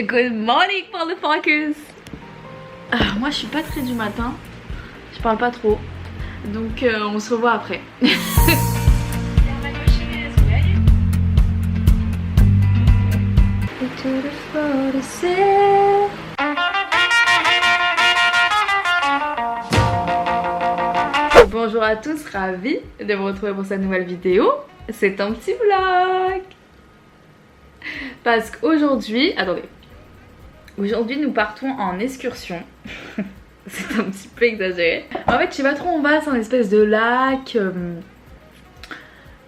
Good morning motherfuckers. Moi je suis pas très du matin, je parle pas trop, donc on se revoit après. Bonjour à tous, ravie de vous retrouver pour cette nouvelle vidéo. C'est un petit vlog parce qu'aujourd'hui, attendez, aujourd'hui nous partons en excursion. C'est un petit peu exagéré. En fait je sais pas trop où on va, c'est un espèce de lac,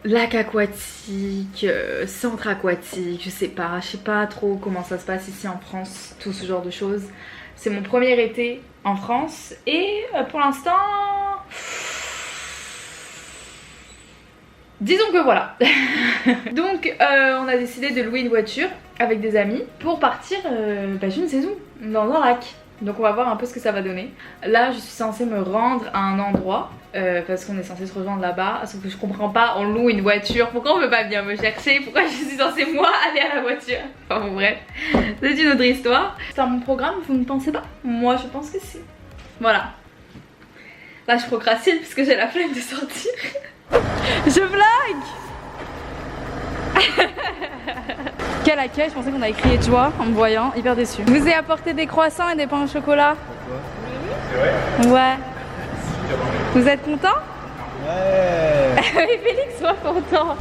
lac aquatique, centre aquatique, je sais pas trop comment ça se passe ici en France, tout ce genre de choses. C'est mon premier été en France et pour l'instant, disons que voilà. Donc on a décidé de louer une voiture avec des amis pour partir, je ne sais où, dans un lac. Donc on va voir un peu ce que ça va donner. Là je suis censée me rendre à un endroit parce qu'on est censé se rejoindre là-bas. Sauf que je comprends pas, on loue une voiture, pourquoi on peut pas venir me chercher? Pourquoi je suis censée moi aller à la voiture? Enfin bon bref, c'est une autre histoire. C'est dans mon programme, vous ne pensez pas? Moi je pense que si. Voilà. Là je procrastine parce que j'ai la flemme de sortir. Je blague. Quel accueil, je pensais qu'on avait crié de joie en me voyant, hyper déçue. Je vous ai apporté des croissants et des pains au chocolat. C'est vrai? Ouais. Vous êtes content? Ouais. Oui, Félix soit content.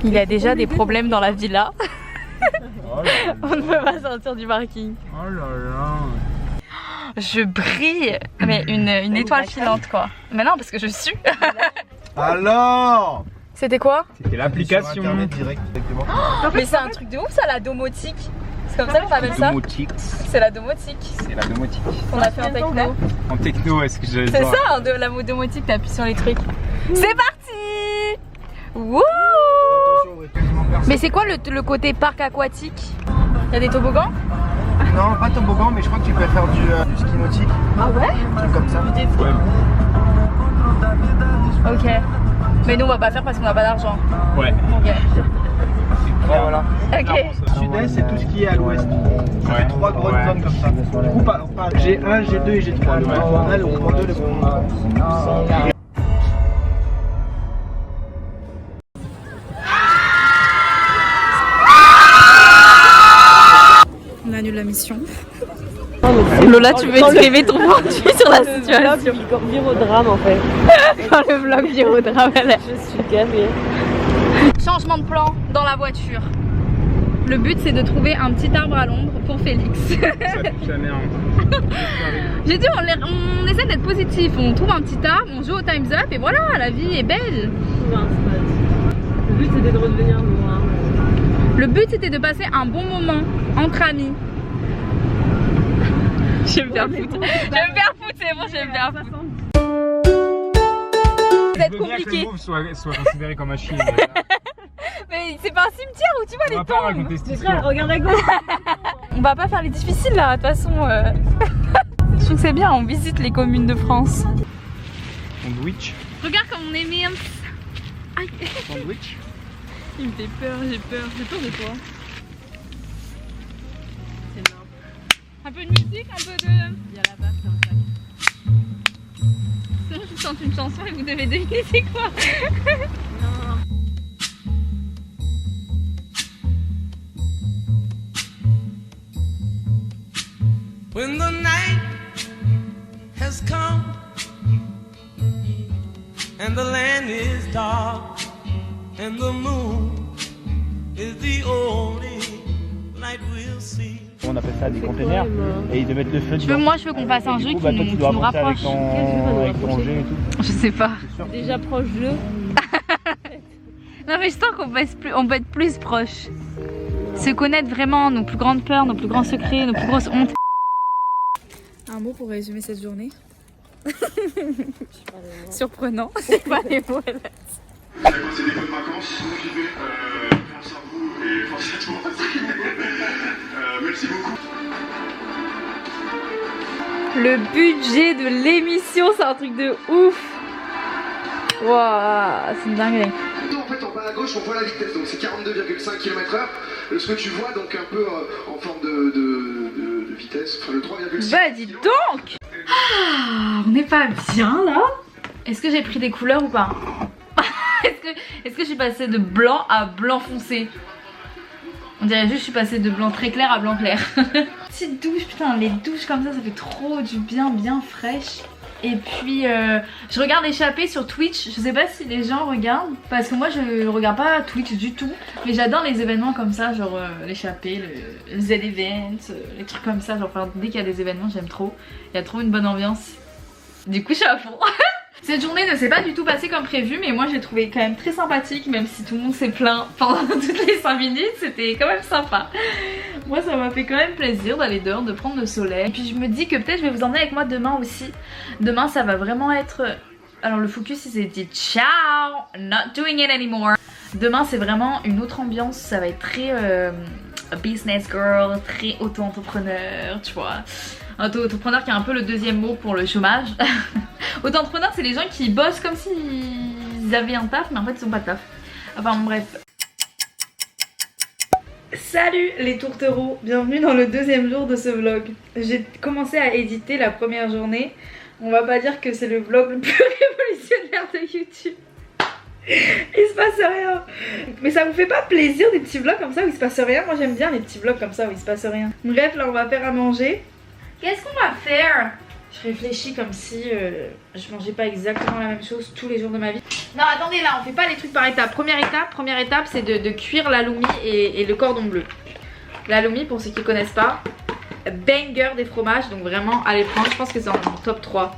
Il a déjà des problèmes dans la villa. Oh là là. On ne peut pas sortir du parking. Oh là là. Je brille, mais une étoile filante quoi. Mais non, parce que je sue. Alors, c'était quoi? C'était l'application directement. Oh, mais c'est un truc de ouf ça, la domotique. C'est comme ça qu'on appelle ça? C'est la domotique. C'est la domotique. On a fait en techno. En techno, est-ce que j'allais c'est ça, la mot domotique, t'appuies sur les trucs. C'est parti. Wouh. Mais c'est quoi le côté parc aquatique? Il y a des toboggans? Non, pas toboggan, mais je crois que tu peux faire du ski nautique. Ah ouais? Un truc comme ça. Ouais. Ok. Mais nous on va pas faire parce qu'on n'a pas d'argent. Ouais. Ok. Ouais, voilà. Ok. Sud-est, c'est tout ce qui est à l'ouest. Ça fait trois grandes zones comme ça. Du coup, pas G1, G2 et G3. Le groupement 1, le groupement 2, le groupement 3. On annule la mission. Lola, tu veux exprimer ton point de vue sur la situation? Le vlog vire au drame en fait. Quand le vlog vire au drame, Je suis gavé. Changement de plan dans la voiture. Le but c'est de trouver un petit arbre à l'ombre pour Félix. J'ai dit on essaie d'être positif, on trouve un petit arbre, on joue au Time's Up et voilà, la vie est belle. Non, c'est pas... Le but c'était de redevenir noir. Le but c'était de passer un bon moment entre amis. Je vais me faire foutre. Je vais me faire foutre, c'est bon, je vais me faire foutre. Ça va être compliqué. Soit considéré comme un chien. Mais c'est pas un cimetière où tu vois les tombes. Regarde à gauche. On va pas faire les difficiles là, de toute façon. Je trouve que c'est bien, on visite les communes de France. Sandwich. Regarde comme on est mince. Aïe. Sandwich. Il me fait peur, j'ai peur de toi. C'est mort. Un peu de musique, un peu de... Il y a la vache dans le sac. Sinon je chante une chanson et vous devez deviner c'est quoi. Non. When the night has come and the land is dark and the moon is the only light we'll see. On appelle ça des containers et ils te mettent le feu dedans. Moi je veux qu'on fasse un jeu qui nous rapproche. Avec ton jeu et tout. Je sais pas. Déjà proche de. Non mais je sens qu'on peut être plus proche. Se connaître vraiment, nos plus grandes peurs, nos plus grands secrets, nos plus grosses hontes. Un mot pour résumer cette journée. Surprenant. C'est pas les mots là. C'est des bonnes vacances, bon j'y vais, pense à vous et pense à toi. Merci beaucoup. Le budget de l'émission, c'est un truc de ouf. Waouh, c'est une dinguerie. En fait, en bas à gauche, on voit la vitesse, donc c'est 42,5 km/h. Ce que tu vois, donc un peu en forme de Bah dis donc. Ah, on n'est pas bien là. Est-ce que j'ai pris des couleurs ou pas? Est-ce que je suis passée de blanc à blanc foncé? On dirait juste que je suis passée de blanc très clair à blanc clair. Petite douche, putain, les douches comme ça fait trop du bien, bien fraîche. Et puis je regarde l'échappée sur Twitch. Je sais pas si les gens regardent, parce que moi je regarde pas Twitch du tout. Mais j'adore les événements comme ça, genre l'échappée, le Z-Event, les trucs comme ça. Genre dès qu'il y a des événements, j'aime trop. Il y a trop une bonne ambiance. Du coup je suis à fond. Cette journée ne s'est pas du tout passée comme prévu, mais moi j'ai trouvé quand même très sympathique, même si tout le monde s'est plaint pendant toutes les 5 minutes, c'était quand même sympa. Moi ça m'a fait quand même plaisir d'aller dehors, de prendre le soleil. Et puis je me dis que peut-être je vais vous emmener avec moi demain aussi. Demain ça va vraiment être... Alors le focus il s'est dit ciao, not doing it anymore. Demain c'est vraiment une autre ambiance, ça va être très business girl, très auto-entrepreneur, tu vois. Auto-entrepreneur qui est un peu le deuxième mot pour le chômage. Auto-entrepreneur c'est les gens qui bossent comme s'ils avaient un taf mais en fait ils ont pas de taf. Enfin bref. Salut les tourtereaux, bienvenue dans le deuxième jour de ce vlog. J'ai commencé à éditer la première journée. On va pas dire que c'est le vlog le plus révolutionnaire de YouTube. Il se passe rien. Mais ça vous fait pas plaisir des petits vlogs comme ça où il se passe rien? Moi j'aime bien les petits vlogs comme ça où il se passe rien. Bref, là on va faire à manger. Qu'est-ce qu'on va faire? Je réfléchis comme si je mangeais pas exactement la même chose tous les jours de ma vie. Non attendez, là on fait pas les trucs par étapes. Première étape c'est de cuire l'halloumi et le cordon bleu. L'halloumi, pour ceux qui connaissent pas, banger des fromages, donc vraiment allez prendre. Je pense que c'est en mon top 3.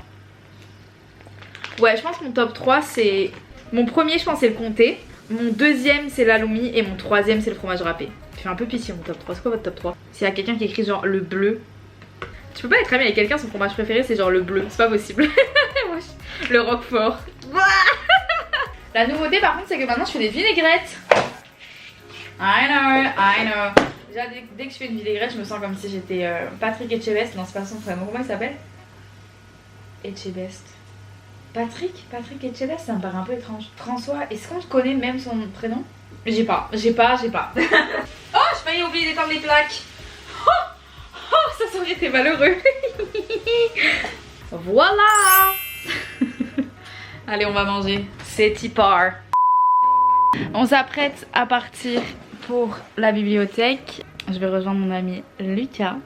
Ouais, je pense que mon top 3 c'est... Mon premier je pense c'est le comté, mon deuxième c'est l'halloumi et mon troisième c'est le fromage râpé. Je fais un peu pitié mon top 3, c'est quoi votre top 3? S'il y a quelqu'un qui écrit genre le bleu, tu peux pas être ami avec quelqu'un, son fromage préféré c'est genre le bleu, c'est pas possible. Le roquefort. La nouveauté par contre c'est que maintenant je fais des vinaigrettes. I know. Déjà dès que je fais une vinaigrette je me sens comme si j'étais Patrick Etchebest. Non c'est pas son prénom, comment il s'appelle? Etchebest. Patrick Etchebest, ça me paraît un peu étrange. François, est-ce qu'on connaît même son prénom? J'ai pas. Oh, j'ai failli oublier d'étendre les plaques. Oh, ça aurait été malheureux. Voilà. Allez, on va manger. C'est Tipar. On s'apprête à partir pour la bibliothèque. Je vais rejoindre mon ami Lucas.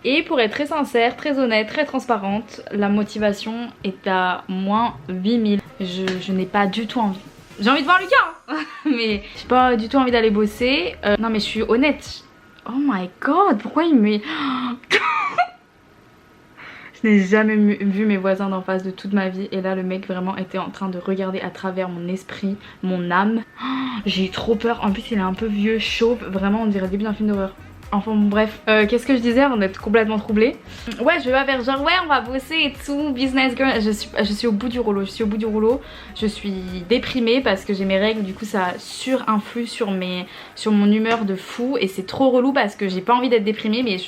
Et pour être très sincère, très honnête, très transparente, la motivation est à moins 8000. Je n'ai pas du tout envie. J'ai envie de voir Lucas hein. Mais j'ai pas du tout envie d'aller bosser. Non mais je suis honnête. Oh my god, pourquoi il me... Je n'ai jamais vu mes voisins d'en face de toute ma vie. Et là le mec vraiment était en train de regarder à travers mon esprit, mon âme. J'ai eu trop peur. En plus il est un peu vieux, chauve. Vraiment on dirait le début d'un film d'horreur. Enfin bon bref, qu'est-ce que je disais avant d'être complètement troublée? Ouais, je vais pas faire genre ouais on va bosser et tout, business girl. Je suis au bout du rouleau, je suis déprimée parce que j'ai mes règles, du coup ça surinflue sur mon humeur de fou. Et c'est trop relou parce que j'ai pas envie d'être déprimée, mais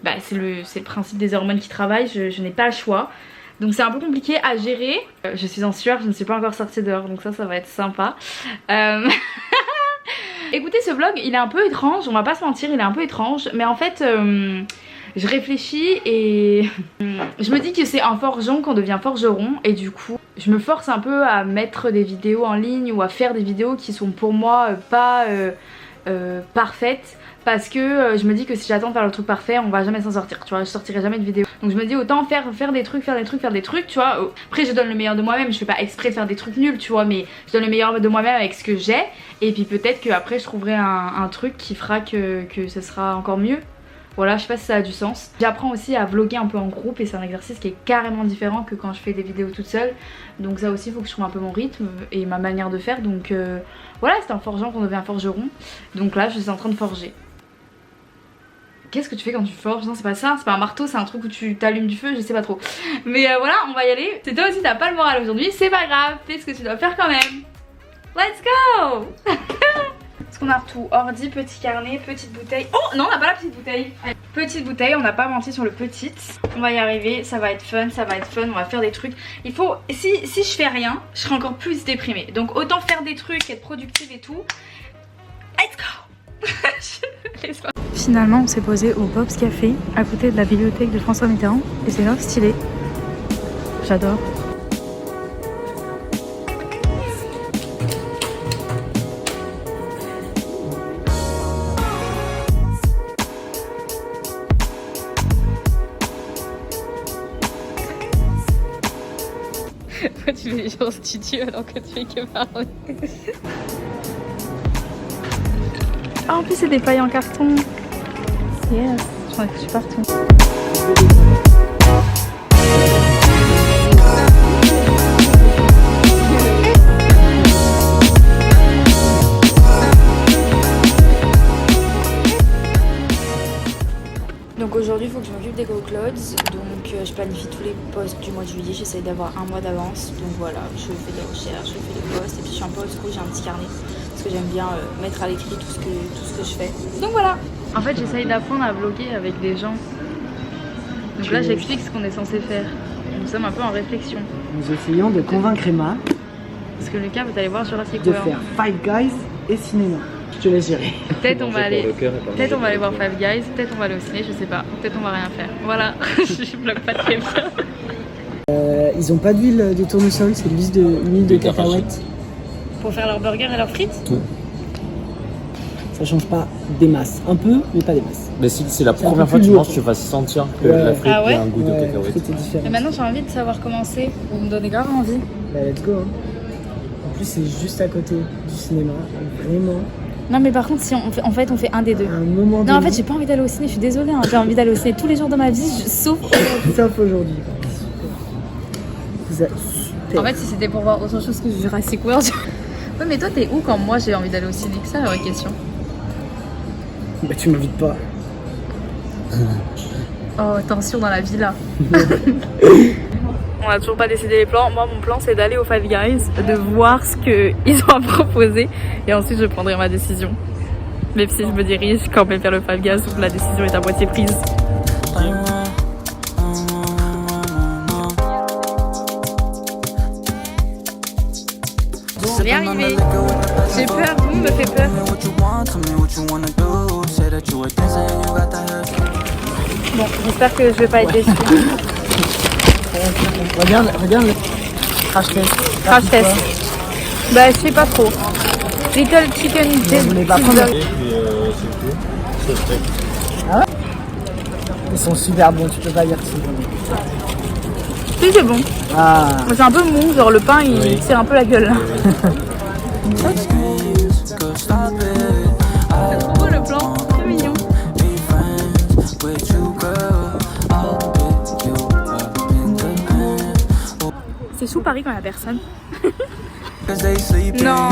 bah, c'est le principe des hormones qui travaillent, je n'ai pas le choix. Donc c'est un peu compliqué à gérer. Je suis en sueur, je ne suis pas encore sortie dehors, donc ça va être sympa. Écoutez, ce vlog il est un peu étrange, on va pas se mentir, il est un peu étrange. Mais en fait je réfléchis et je me dis que c'est en forgeant qu'on devient forgeron. Et du coup je me force un peu à mettre des vidéos en ligne ou à faire des vidéos qui sont pour moi pas parfaites. Parce que je me dis que si j'attends de faire le truc parfait on va jamais s'en sortir, tu vois, je sortirai jamais de vidéo. Donc je me dis autant faire des trucs, tu vois. Après je donne le meilleur de moi-même, je fais pas exprès de faire des trucs nuls, tu vois, mais je donne le meilleur de moi-même avec ce que j'ai. Et puis peut-être qu'après je trouverai un truc qui fera que ce sera encore mieux. Voilà, je sais pas si ça a du sens. J'apprends aussi à vlogger un peu en groupe et c'est un exercice qui est carrément différent que quand je fais des vidéos toute seule. Donc ça aussi il faut que je trouve un peu mon rythme et ma manière de faire. Donc voilà, c'est en forgeant qu'on devient forgeron. Donc là je suis en train de forger. Qu'est-ce que tu fais quand tu forges? Non c'est pas ça, c'est pas un marteau, c'est un truc où tu t'allumes du feu, je sais pas trop. Mais voilà, on va y aller. C'est toi aussi t'as pas le moral aujourd'hui, c'est pas grave, fais ce que tu dois faire quand même. Let's go. Est-ce qu'on a tout? Ordi, petit carnet, petite bouteille. Oh non on n'a pas la petite bouteille. Allez. Petite bouteille, on n'a pas menti sur le petit. On va y arriver, ça va être fun, on va faire des trucs. Il faut, si je fais rien, je serai encore plus déprimée. Donc autant faire des trucs, être productive et tout. Let's go. finalement on s'est posé au Bob's Café à côté de la bibliothèque de François Mitterrand et c'est grave stylé. J'adore. Pourquoi tu fais les gens studio alors que tu fais que parler? Ah, en plus c'est des pailles en carton. Yes, j'en ai foutu partout. Donc aujourd'hui il faut que je m'occupe des GoClouds, donc je planifie tous les posts du mois de juillet, j'essaye d'avoir un mois d'avance, donc voilà, je fais des recherches, je fais des posts et puis je suis un peu old school, j'ai un petit carnet parce que j'aime bien mettre à l'écrit tout ce que je fais. Donc voilà. En fait j'essaye d'apprendre à vlogger avec des gens, donc là j'explique ce qu'on est censé faire, nous sommes un peu en réflexion. Nous essayons de convaincre Emma parce que Lucas vous allez voir Jurassic de World. faire Five Guys et cinéma. Je te laisse gérer. Peut-être on va aller voir Five Guys, peut-être on va aller au ciné, je sais pas, peut-être on va rien faire. Voilà, je vlog pas très bien. Ils ont pas d'huile de tournesol, c'est l'huile de cacahuète. Pour faire leurs burgers et leurs frites. Tout. Ça change pas des masses, un peu, mais pas des masses. Mais si c'est la première fois que tu manges, tu vas sentir que la frite Ah ouais, a un goût de cacahuète. Et maintenant j'ai envie de savoir comment c'est, vous me donnez grave envie. Bah let's go. Hein. En plus c'est juste à côté du cinéma, vraiment. Non mais par contre si on fait un des deux. À un moment donné. Non en fait j'ai pas envie d'aller au ciné, je suis désolée, hein. J'ai envie d'aller au ciné tous les jours de ma vie, sauf aujourd'hui. Super. En fait si c'était pour voir autre chose que Jurassic World. Ouais mais toi t'es où quand moi j'ai envie d'aller au ciné? C'est ça la vraie question. Bah tu m'invites pas. Oh attention dans la villa. On a toujours pas décidé les plans. Moi mon plan c'est d'aller au Five Guys, de voir ce qu'ils ont à proposer et ensuite je prendrai ma décision. Même si je me dirige quand même vers le Five Guys où la décision est à moitié prise. Je vais y arriver. J'ai peur, tout le monde me fait peur. Bon, j'espère que je vais pas être déçue. Regarde le crash test. Crash test. Bah je sais pas trop. Little chicken voulez pas prendre Ah ouais? Ils sont super bons, tu peux pas dire que c'est bon. Si c'est bon. Ah. C'est un peu mou, genre le pain il tire un peu la gueule là. C'est trop le plan, trop mignon. C'est sous Paris quand il y a personne. Non.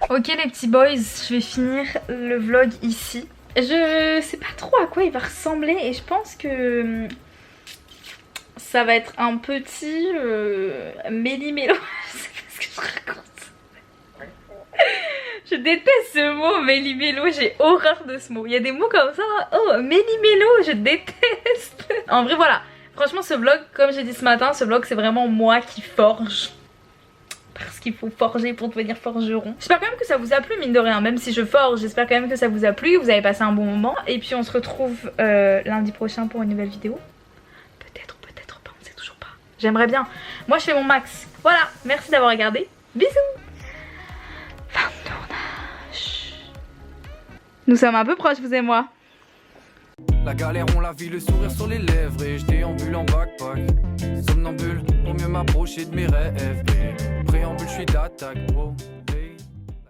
Ok les petits boys, je vais finir le vlog ici. Je sais pas trop à quoi il va ressembler et je pense que ça va être un petit méli-mélo. Je sais pas ce que je raconte. Je déteste ce mot méli-mélo, j'ai horreur de ce mot. Il y a des mots comme ça, oh méli-mélo, je déteste. En vrai voilà, franchement ce vlog, comme j'ai dit ce matin, ce vlog c'est vraiment moi qui forge. Parce qu'il faut forger pour devenir forgeron. J'espère quand même que ça vous a plu mine de rien, même si je forge, j'espère quand même que ça vous a plu, vous avez passé un bon moment. Et puis on se retrouve lundi prochain pour une nouvelle vidéo. Peut-être ou peut-être pas, on sait toujours pas. J'aimerais bien. Moi je fais mon max. Voilà, merci d'avoir regardé. Bisous. Fin de tournage. Nous sommes un peu proches vous et moi. La galère, on la vit, le sourire sur les lèvres. Et je déambule en backpack, somnambule, pour mieux m'approcher de mes rêves. Préambule, je suis d'attaque, wow.